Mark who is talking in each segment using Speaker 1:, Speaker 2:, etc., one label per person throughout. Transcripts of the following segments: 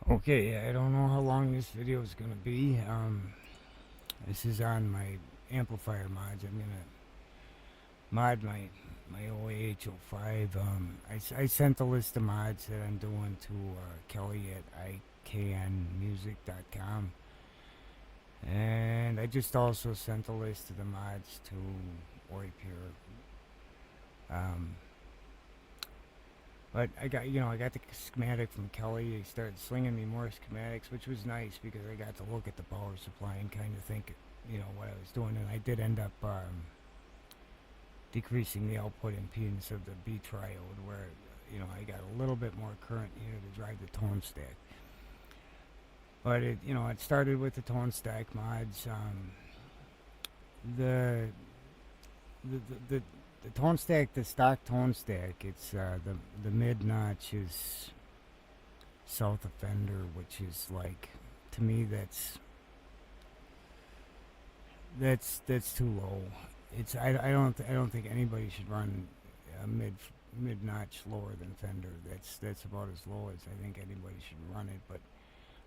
Speaker 1: Okay, I don't know how long this video is gonna be. This is on my amplifier mods. I'm gonna mod my OA-H05. I sent a list of mods that I'm doing to Kelly at iknmusic.com, and I just also sent a list of the mods to OriPure. But I got the schematic from Kelly. He started slinging me more schematics, which was nice because I got to look at the power supply and kind of think, what I was doing. And I did end up decreasing the output impedance of the B-triode, where I got a little bit more current here to drive the tone stack. But it started with the tone stack mods. The tone stack, the stock tone stack, it's the mid notch is south of Fender, which is like, to me, that's too low. I don't think anybody should run a mid notch lower than Fender. That's about as low as I think anybody should run it. But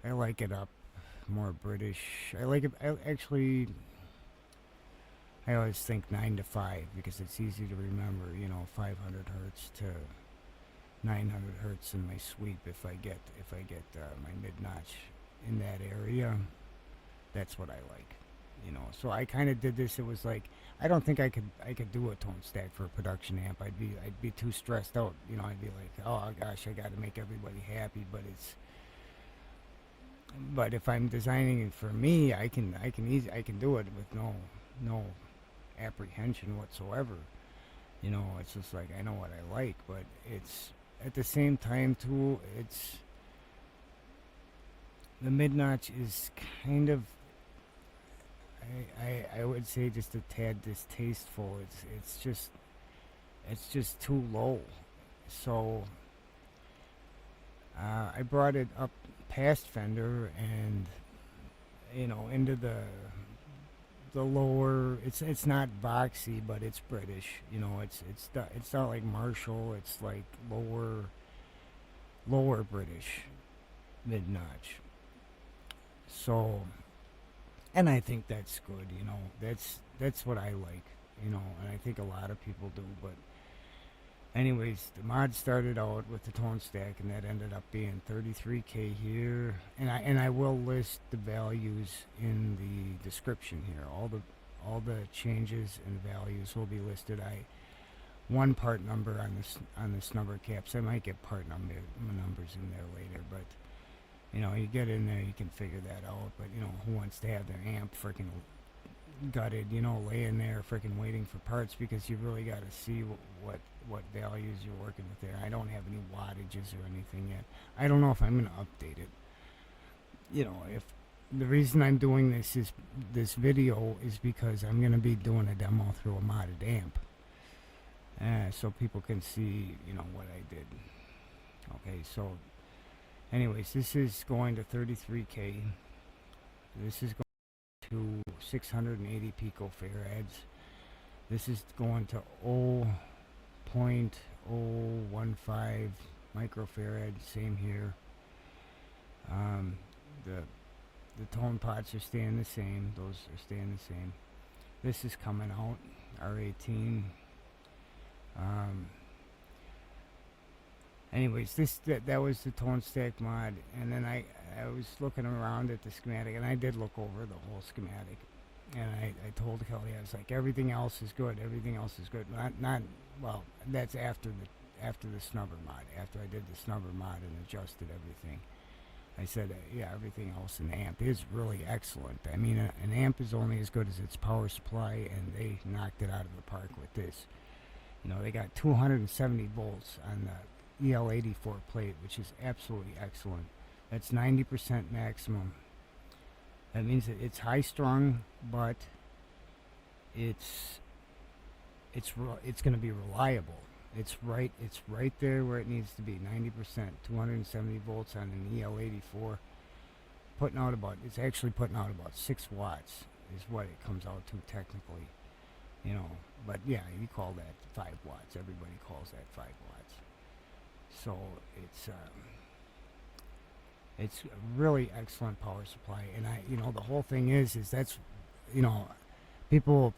Speaker 1: I like it up more British. I like it. I always think 9 to 5 because it's easy to remember, 500 hertz to 900 hertz in my sweep. If I get my mid notch in that area, that's what I like, So I kind of did this. It was like, I don't think I could do a tone stack for a production amp. I'd be too stressed out, I'd be like, oh gosh, I got to make everybody happy. But if I'm designing it for me, I can do it with no apprehension whatsoever. It's just like, I know what I like, but it's at the same time too, it's the mid notch is kind of, I would say, just a tad distasteful. It's just too low. So I brought it up past Fender and into the lower. It's not boxy, but it's British. It's not like Marshall. It's like lower British mid notch. So, and I think that's good. That's what I like. And I think a lot of people do. But anyways, the mod started out with the tone stack, and that ended up being 33K here. And I will list the values in the description here. All the changes and values will be listed. One part number on the snubber caps. I might get part numbers in there later, but you get in there, you can figure that out. But who wants to have their amp freaking gutted, laying there freaking waiting for parts, because you really got to see what values you're working with there. I don't have any wattages or anything yet. I don't know if I'm going to update it. If the reason I'm doing this video is because I'm going to be doing a demo through a modded amp, so people can see what I did. Okay, so anyways, this is going to 33K. This is going to 680 picofarads. This is going to 0.015 microfarad. Same here. The tone pots are staying the same. Those are staying the same. This is coming out R18. Anyways, that was the tone stack mod, and then I was looking around at the schematic, and I did look over the whole schematic, and I told Kelly, I was like, everything else is good. Everything else is good. Not well. That's after the snubber mod. After I did the snubber mod and adjusted everything, I said, yeah, everything else in the amp is really excellent. I mean, an amp is only as good as its power supply, and they knocked it out of the park with this. They got 270 volts on the EL84 plate, which is absolutely excellent. That's 90% maximum. That means that it's high strung, but it's going to be reliable. It's right there where it needs to be. 90%, 270 volts on an EL84, it's actually putting out about 6 watts is what it comes out to technically. But yeah, you call that 5 watts. Everybody calls that 5 watts. So It's a really excellent power supply, and the whole thing is that's, you know, people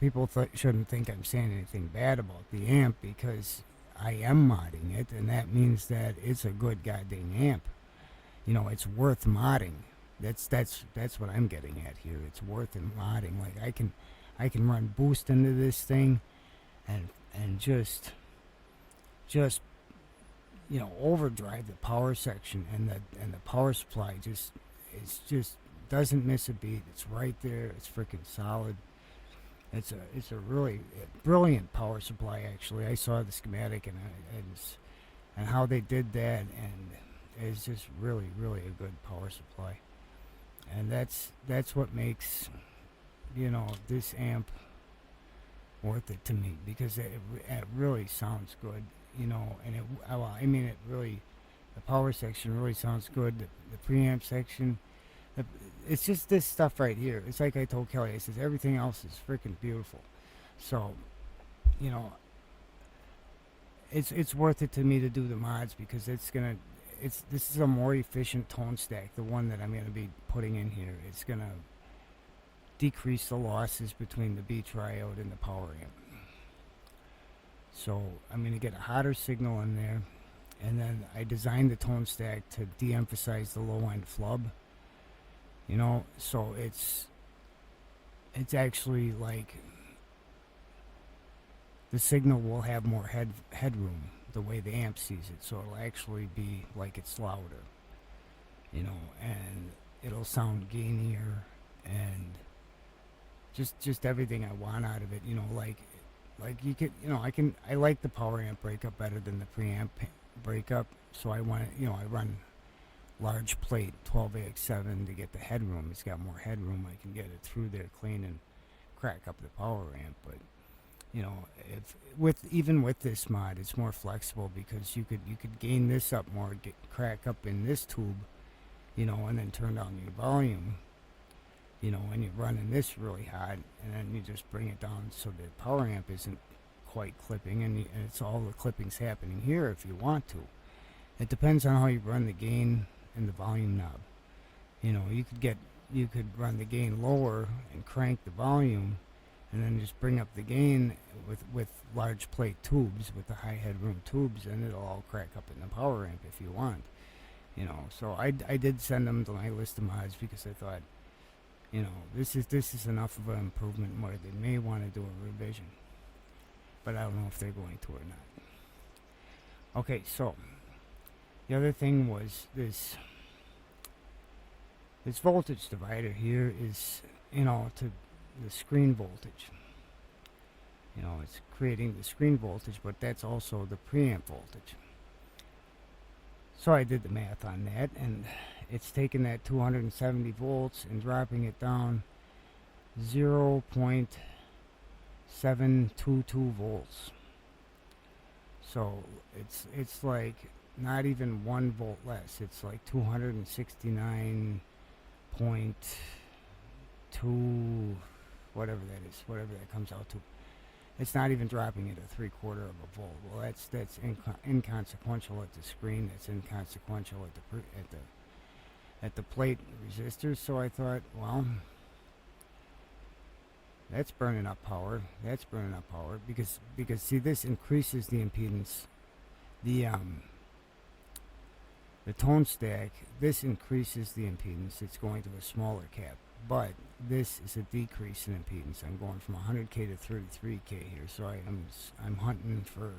Speaker 1: shouldn't think I'm saying anything bad about the amp, because I am modding it, and that means that it's a good goddamn amp. It's worth modding. That's what I'm getting at here. It's worth modding. Like I can run boost into this thing, and just overdrive the power section, and the power supply just doesn't miss a beat. It's right there. It's freaking solid. It's a really brilliant power supply. Actually, I saw the schematic and how they did that, and it's just really a good power supply. And that's what makes this amp worth it to me, because it really sounds good. And it really, the power section really sounds good. The preamp section, it's just this stuff right here. It's like I told Kelly, I says everything else is freaking beautiful. So, it's worth it to me to do the mods, because this is a more efficient tone stack, the one that I'm going to be putting in here. It's going to decrease the losses between the B-triode and the power amp. So I'm going to get a hotter signal in there, and then I designed the tone stack to de-emphasize the low end flub. So it's actually like the signal will have more headroom the way the amp sees it, so it'll actually be like it's louder, and it'll sound gainier, and just everything I want out of it. Like you could, I like the power amp breakup better than the preamp breakup, so I run large plate 12AX7 to get the headroom. It's got more headroom. I can get it through there clean and crack up the power amp. But even with this mod, it's more flexible, because you could gain this up more, crack up in this tube, and then turn down your volume, and you're running this really hot, and then you just bring it down so the power amp isn't quite clipping, and it's all the clippings happening here if you want to. It depends on how you run the gain and the volume knob. You could run the gain lower and crank the volume, and then just bring up the gain with large plate tubes, with the high headroom tubes, and it'll all crack up in the power amp if you want. So I did send them to my list of mods, because I thought, this is enough of an improvement where they may want to do a revision, but I don't know if they're going to or not. Okay, so the other thing was this voltage divider here is, to the screen voltage. It's creating the screen voltage, but that's also the preamp voltage. So I did the math on that, and it's taking that 270 volts and dropping it down 0.722 volts. So it's like not even 1 volt less. It's like 269.2, whatever that is, whatever that comes out to. It's not even dropping it a 3/4 of a volt. Well, that's inconsequential at the screen. That's inconsequential at the plate resistors. So I thought, well, that's burning up power. That's burning up power, because see, this increases the impedance. The tone stack, this increases the impedance. It's going to a smaller cap, but this is a decrease in impedance. I'm going from 100K to 33K here, so I'm hunting for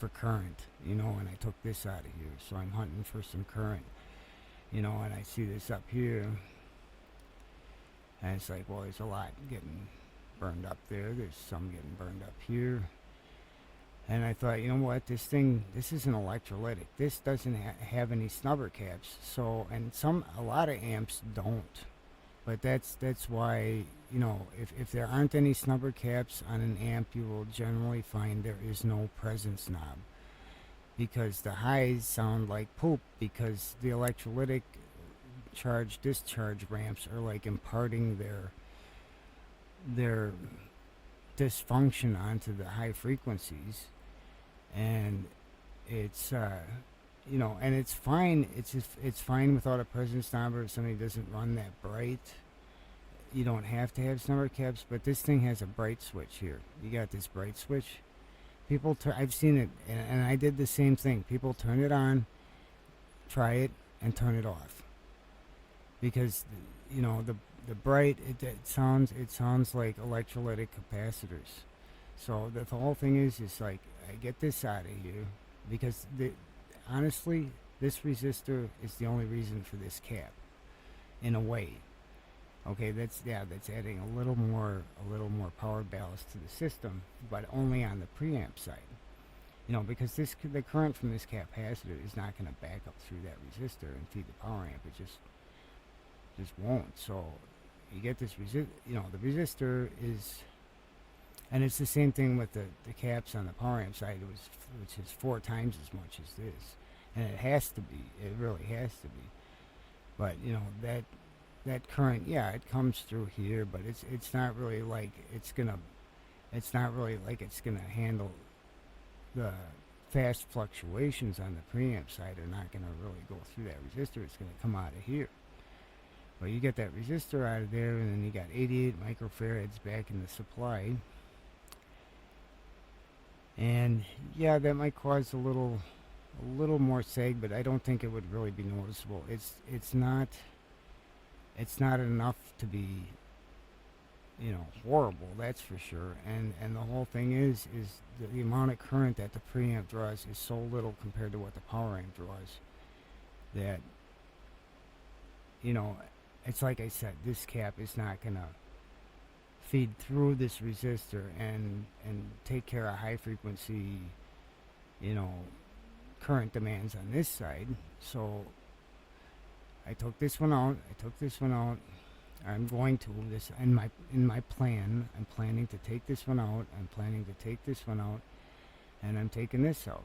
Speaker 1: current, and I took this out of here, so I'm hunting for some current, and I see this up here, and it's like, well, there's a lot getting burned up there. There's some getting burned up here. And I thought, you know what, this is an electrolytic. This doesn't have any snubber caps. So, and a lot of amps don't. But that's why, if there aren't any snubber caps on an amp, you will generally find there is no presence knob. Because the highs sound like poop, because the electrolytic charge-discharge ramps are like imparting their dysfunction onto the high frequencies, and it's you know, and it's fine. It's fine without a presence snubber if somebody doesn't run that bright. You don't have to have snubber caps, but this thing has a bright switch here. You got this bright switch. People, I've seen it, and I did the same thing. People turn it on, try it, and turn it off, because you know the bright it sounds like electrolytic capacitors. So the whole thing is like, I get this out of here, because honestly, this resistor is the only reason for this cap, in a way. Okay, that's adding a little more power ballast to the system, but only on the preamp side. You know, because the current from this capacitor is not going to back up through that resistor and feed the power amp. It just won't. So you get this the resistor is, and it's the same thing with the caps on the power amp side, which is 4 times as much as this, and it has to be. It really has to be. But you know that current, yeah, it comes through here, but it's not really like it's gonna handle the fast fluctuations on the preamp side. Are not gonna really go through that resistor. It's gonna come out of here. But you get that resistor out of there, and then you got 88 microfarads back in the supply. And yeah, that might cause a little more sag, but I don't think it would really be noticeable. It's not enough to be, you know, horrible, that's for sure. And the whole thing is the amount of current that the preamp draws is so little compared to what the power amp draws, that, you know, it's like I said, this cap is not gonna feed through this resistor and take care of high frequency, you know, current demands on this side. So I took this one out. I'm going to this in my plan. I'm planning to take this one out. And I'm taking this out.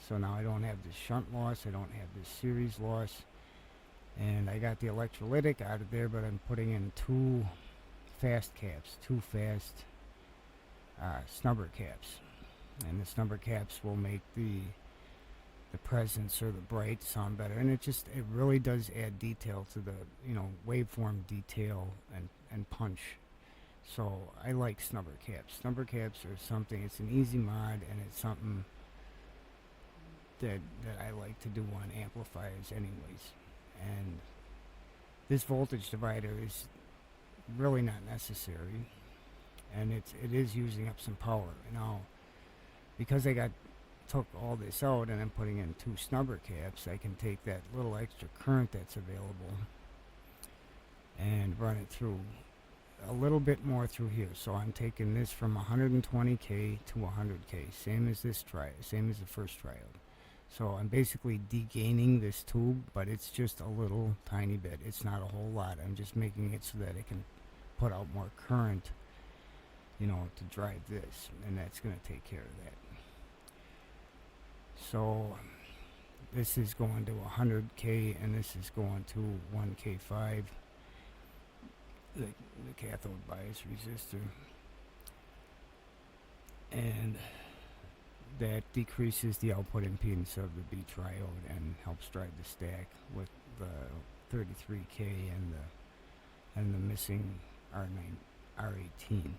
Speaker 1: So now I don't have this shunt loss. I don't have this series loss. And I got the electrolytic out of there, but I'm putting in 2 fast caps, 2 fast snubber caps. And the snubber caps will make the presence or the bright sound better, and it really does add detail to the, you know, waveform detail and punch. So I like snubber caps. Snubber caps are something, it's an easy mod, and it's something that I like to do on amplifiers anyways. And this voltage divider is really not necessary, and it is using up some power. Now, because I took all this out and I'm putting in 2 snubber caps, I can take that little extra current that's available and run it through a little bit more through here. So I'm taking this from 120K to 100K, same as the first triode. So I'm basically degaining this tube, but it's just a little tiny bit. It's not a whole lot. I'm just making it so that it can put out more current, you know, to drive this, and that's going to take care of that. So this is going to 100K, and this is going to 1K5, the cathode bias resistor, and that decreases the output impedance of the B-triode and helps drive the stack with the 33K and the missing R18.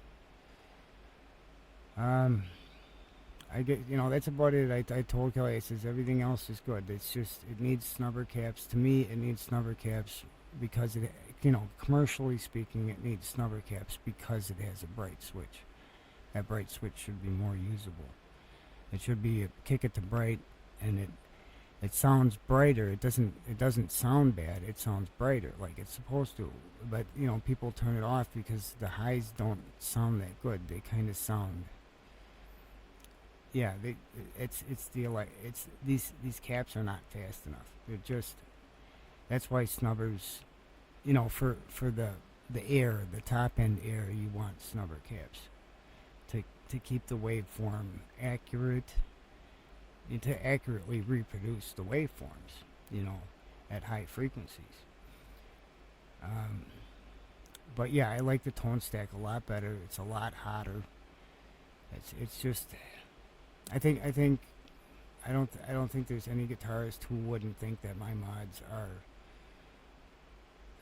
Speaker 1: I get, you know, that's about it. I told Kelly, I says everything else is good. It's just, it needs snubber caps. To me, it needs snubber caps because it, you know, commercially speaking, it needs snubber caps because it has a bright switch. That bright switch should be more usable. It should be a kick it to bright, and it sounds brighter. It doesn't sound bad. It sounds brighter like it's supposed to. But you know, people turn it off because the highs don't sound that good. They kind of sound. Yeah, these caps are not fast enough. They're just, that's why snubbers, you know, for the air, the top end air, you want snubber caps to keep the waveform accurate, and to accurately reproduce the waveforms, you know, at high frequencies. But yeah, I like the tone stack a lot better. It's a lot hotter. It's just, I think I don't think there's any guitarist who wouldn't think that my mods are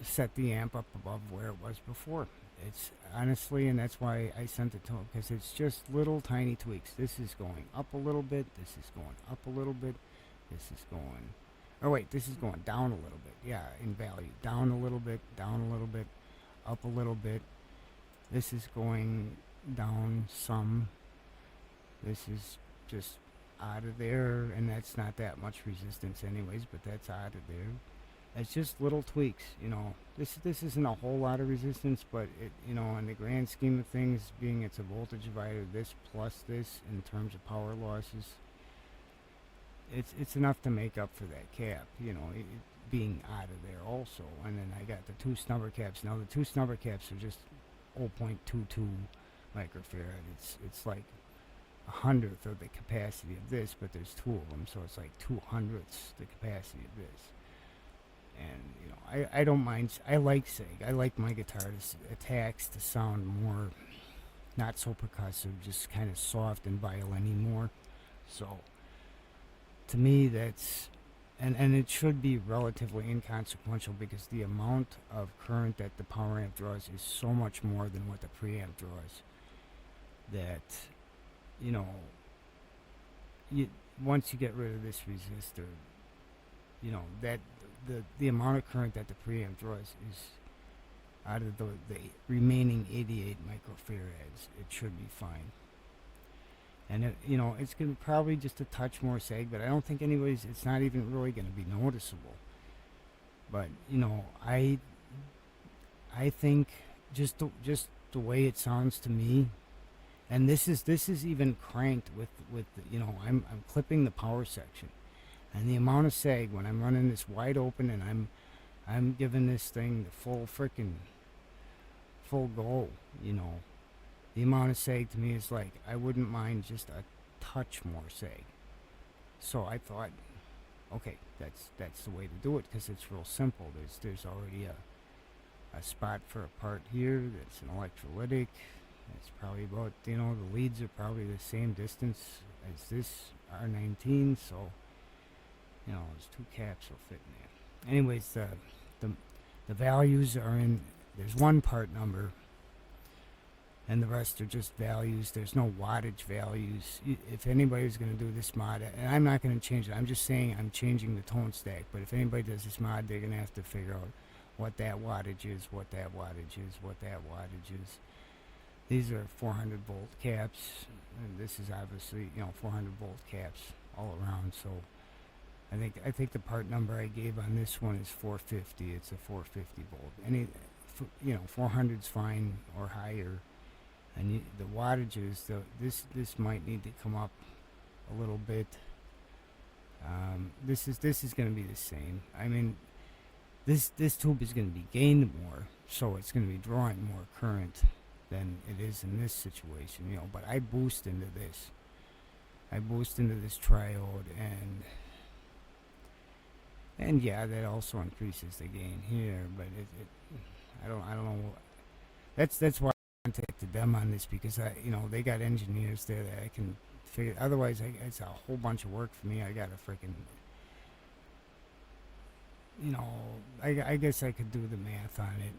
Speaker 1: set the amp up above where it was before. It's honestly, and that's why I sent it to him, because it's just little tiny tweaks. This is going up a little bit. This is going up a little bit. This is going, oh wait, this is going down a little bit. Yeah, in value, down a little bit, down a little bit, up a little bit. This is going down some. This is just out of there, and that's not that much resistance anyways, but that's out of there. It's just little tweaks, you know. This isn't a whole lot of resistance, but it, you know, in the grand scheme of things, being it's a voltage divider, this plus this in terms of power losses, it's enough to make up for that cap, you know, it being out of there also. And then I got the two snubber caps. Now the two snubber caps are just 0.22 microfarad. It's like 100th of the capacity of this, but there's two of them, so it's like 200ths the capacity of this. And you know, I don't mind. I like seg. I like my guitar attacks to sound more, not so percussive, just kind of soft and violin-y more. So to me, that's and it should be relatively inconsequential, because the amount of current that the power amp draws is so much more than what the preamp draws, that, you know, once you get rid of this resistor, you know, that the amount of current that the preamp draws is out of the remaining 88 microfarads. It should be fine. And it, you know, it's going to probably just a touch more sag, but I don't think anyways, it's not even really going to be noticeable. But, you know, I think just the way it sounds to me, and this is even cranked with you know, I'm clipping the power section, and the amount of sag when I'm running this wide open, and I'm giving this thing the full go, you know, the amount of sag to me is like, I wouldn't mind just a touch more sag. So I thought, okay, that's the way to do it, because it's real simple. There's already a spot for a part here that's an electrolytic. It's probably about, you know, the leads are probably the same distance as this R19, so, you know, those two caps will fit in there. Anyways, the values are in, there's one part number, and the rest are just values. There's no wattage values. If anybody's going to do this mod, and I'm not going to change it, I'm just saying I'm changing the tone stack, but if anybody does this mod, they're going to have to figure out what that wattage is, what that wattage is, what that wattage is. These are 400 volt caps, and this is obviously, you know, 400 volt caps all around. So I think the part number I gave on this one is 450. It's a 450 volt. Any, you know, 400 is fine or higher. And the wattages, this might need to come up a little bit. This is going to be the same. I mean, this tube is going to be gained more, so it's going to be drawing more current than it is in this situation, you know. But I boost into this. I boost into this triode, and yeah, that also increases the gain here. But I don't know. That's why I contacted them on this, because you know, they got engineers there that I can figure. Otherwise, it's a whole bunch of work for me. I got to freaking, you know, I guess I could do the math on it.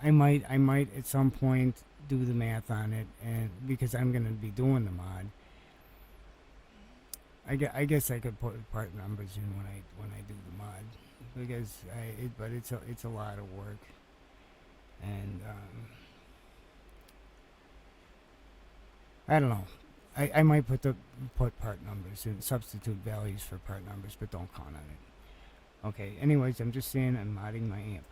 Speaker 1: I might at some point do the math on it, and because I'm going to be doing the mod, I guess I could put part numbers in when I do the mod, because but it's a lot of work, and I don't know. I might put part numbers and substitute values for part numbers, but don't count on it. Okay. Anyways, I'm just saying I'm modding my amp.